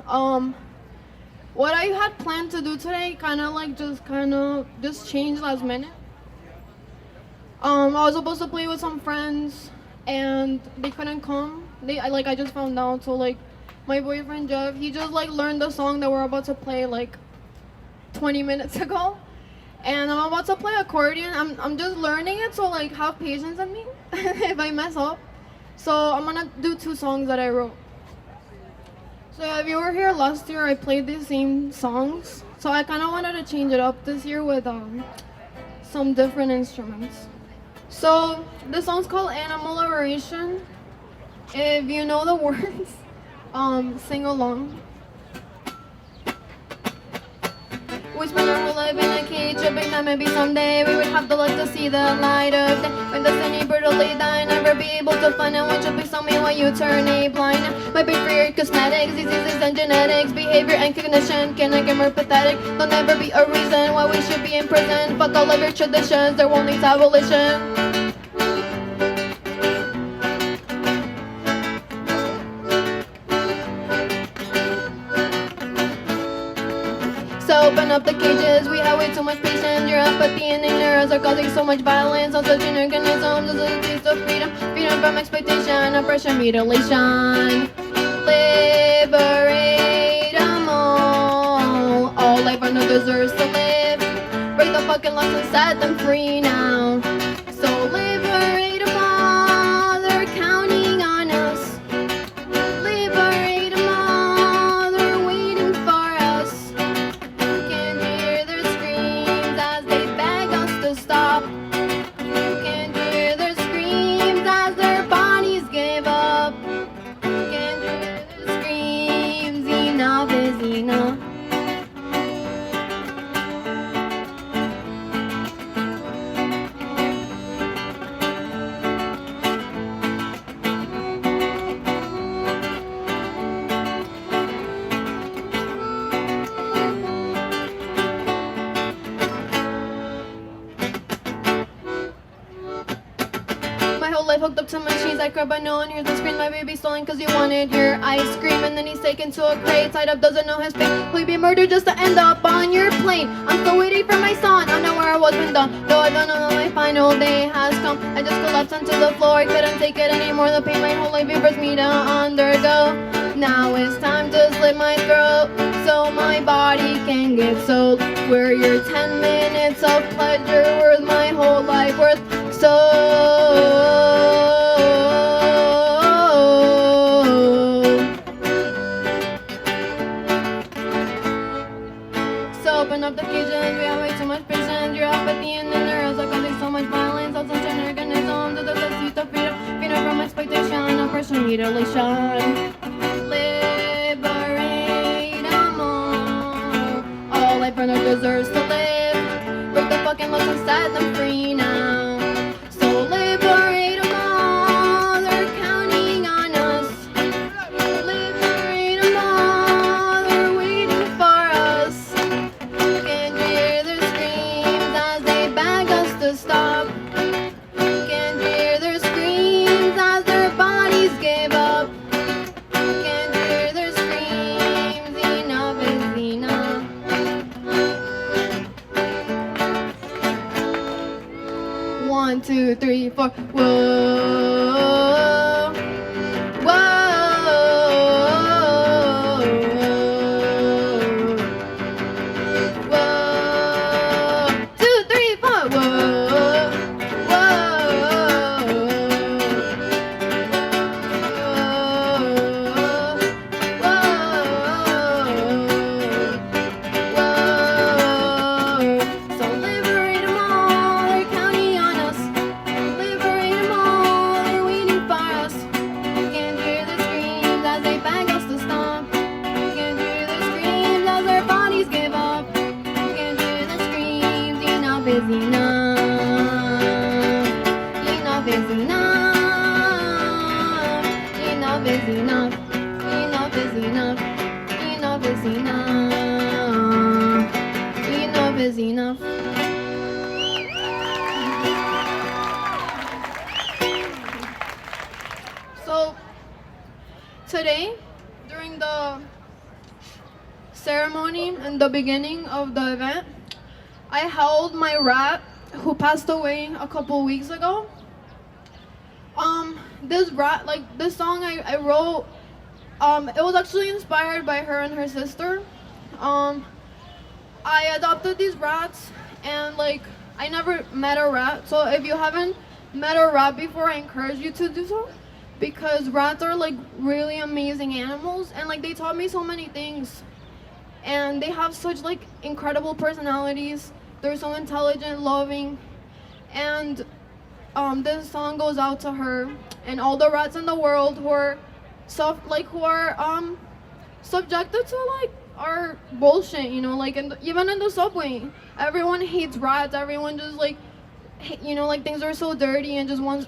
Um, what I had planned to do today kind of just changed last minute. I was supposed to play with some friends, and they couldn't come. I just found out. So like, my boyfriend Jeff, he just like learned the song that we're about to play like 20 minutes ago, and I'm about to play accordion. I'm just learning it, so like have patience with me if I mess up. So I'm gonna do two songs that I wrote. So if you were here last year, I played these same songs. So I kind of wanted to change it up this year with some different instruments. So the song's called Animal Liberation. If you know the words, sing along. We spent our whole life in a cage, hoping that maybe someday we would have the luck to see the light of day. When destiny brutally die, never be able to find out what you'll be. Tell me why you turn a blind. Might be for your cosmetics, diseases and genetics, behavior and cognition can get more pathetic. There'll never be a reason why we should be in prison. Fuck all of your traditions, they're only abolition. So open up the cages, we have way too much patience. Your apathy and ignorance are causing so much violence. On such an organism, this is a taste of freedom. Freedom from exploitation, oppression, mutilation. Liberate them all life on earth deserves to live. Break the fucking laws and set them free now. So liberate them all, they're counting on us. Liberate them all, they're waiting for us. Can hear their screams as they beg us to stop. Can hear their screams as their bodies give up. Can hear their screams, enough is enough. My whole life hooked up to machines that crap, but no one hears the scream. My baby stolen cause you wanted your ice cream. And then he's taken to a crate, tied up, doesn't know his fate. He'll be murdered just to end up on your plane. I'm still waiting for my son, I know where I was been done. Though I don't know that my final day has come. I just collapsed onto the floor, I couldn't take it anymore. The pain my whole life it forced me to undergo. Now it's time to slit my throat, so my body can get sold. Where your 10 minutes of pleasure worth my whole life worth. So open up the cages, we have way too much patience. Your apathy and ignorance are causing so much violence. On such an organism, the seat of freedom. Freedom from exploitation, oppression, mutilation. Liberate them all life on earth deserves to live. Break the fucking laws and set them free now. So liberate them all, they're counting on us. Liberate them all, they're waiting for us. Can hear their screams as they beg us to stop. Can hear their screams as their bodies give up. Can hear their screams, enough is enough. 1, 2, 3, 4. Whoa, whoa, whoa. 2, 3, 4. Whoa, whoa. So liberate them all, they're counting on us. Liberate them all, they're waiting for us. Can't hear the screams as they beg us to stop. Can't hear the screams as their bodies give up. Can't hear the screams, enough is enough. Enough is enough. Enough is enough. Enough is enough. Enough is enough. Enough is enough. So today, during the ceremony in the beginning of the event, I held my rat who passed away a couple weeks ago. This rat, like this song I wrote, it was actually inspired by her and her sister. I adopted these rats, and like I never met a rat. So if you haven't met a rat before, I encourage you to do so, because rats are like really amazing animals, and like they taught me so many things, and they have such like incredible personalities. They're so intelligent, loving, and this song goes out to her and all the rats in the world who are subjected to like our bullshit, you know, like even in the subway, everyone hates rats. Everyone just like, like things are so dirty and just wants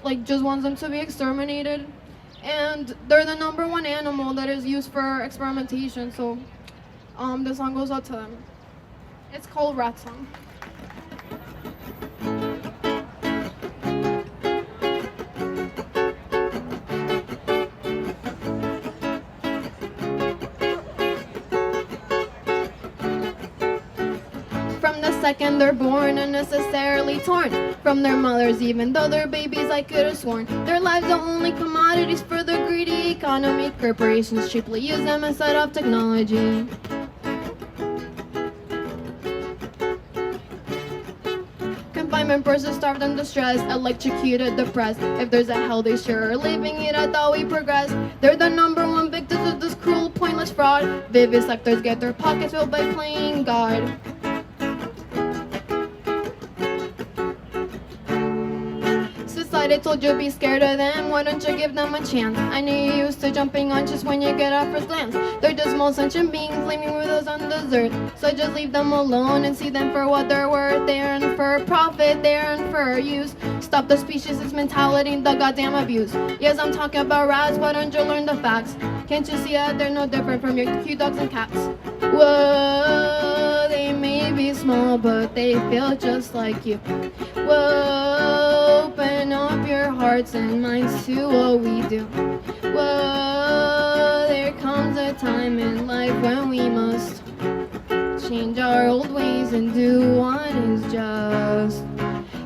them to be exterminated, and they're the number one animal that is used for experimentation. So, the song goes out to them. It's called Rat Song. From the second they're born, unnecessarily torn from their mothers, even though they're babies, I could have sworn their lives are only commodities for the greedy economy. Corporations cheaply use them instead of technology. Confinement, persons starved and distressed, electrocuted, depressed. If there's a hell, they sure are living it. I thought we progressed. They're the number one victims of this cruel, pointless fraud. Vivisectors get their pockets filled by playing God. Society told you be scared of them, why don't you give them a chance? I know you're used to jumping on just when you get off first glance. They're just small sentient beings living with us on the earth, so just leave them alone and see them for what they're worth. They're in for profit, they're in for use. Stop the speciesist mentality and the goddamn abuse. Yes, I'm talking about rats, why don't you learn the facts? Can't you see that they're no different from your cute dogs and cats? Whoa, they may be small, but they feel just like you. Whoa, open up your hearts and minds to what we do. Whoa, there comes a time in life when we must change our old ways and do what is just.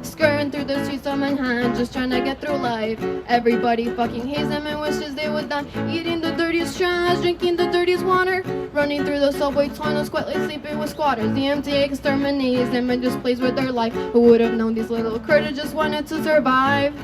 Skirting through the streets of Manhattan, just trying to get through life. Everybody fucking hates them and wishes they would die. Eating the dirtiest trash, drinking the dirtiest water, running through the subway tunnels, quietly sleeping with squatters. The MTA exterminates them and just plays with their life. Who would have known these little critters just wanted to survive?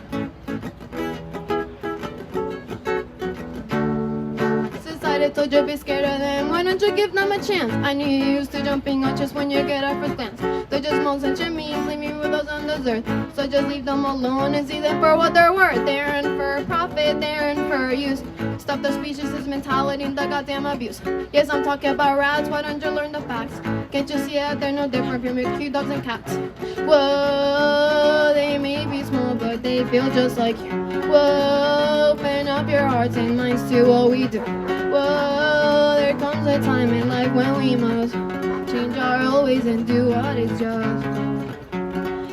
Society told you be scared of them, why don't you give them a chance? I knew you used to jumping on just when you get up first glance. They're just small sentient beings living with us on this earth, so just leave them alone and see them for what they're worth. They're in for profit, they're in for use. Stop the speciesist mentality and the goddamn abuse. Yes, I'm talking about rats, why don't you learn the facts? Can't you see that they're no different from your cute dogs and cats? Whoa, they may be small, but they feel just like you. Whoa, open up your hearts and minds to what we do. Whoa, there comes a time in life when we must change our old ways and do what is just.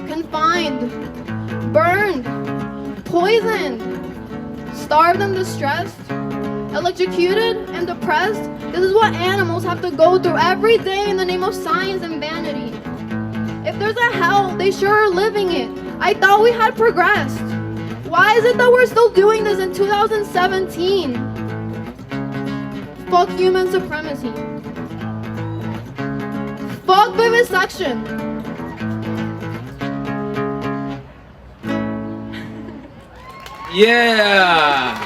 Confined, burned, poisoned, starved and distressed, electrocuted and depressed. This is what animals have to go through every day in the name of science and vanity. If there's a hell, they sure are living it. I thought we had progressed. Why is it that we're still doing this in 2017? Fuck human supremacy. Fuck vivisection. Yeah!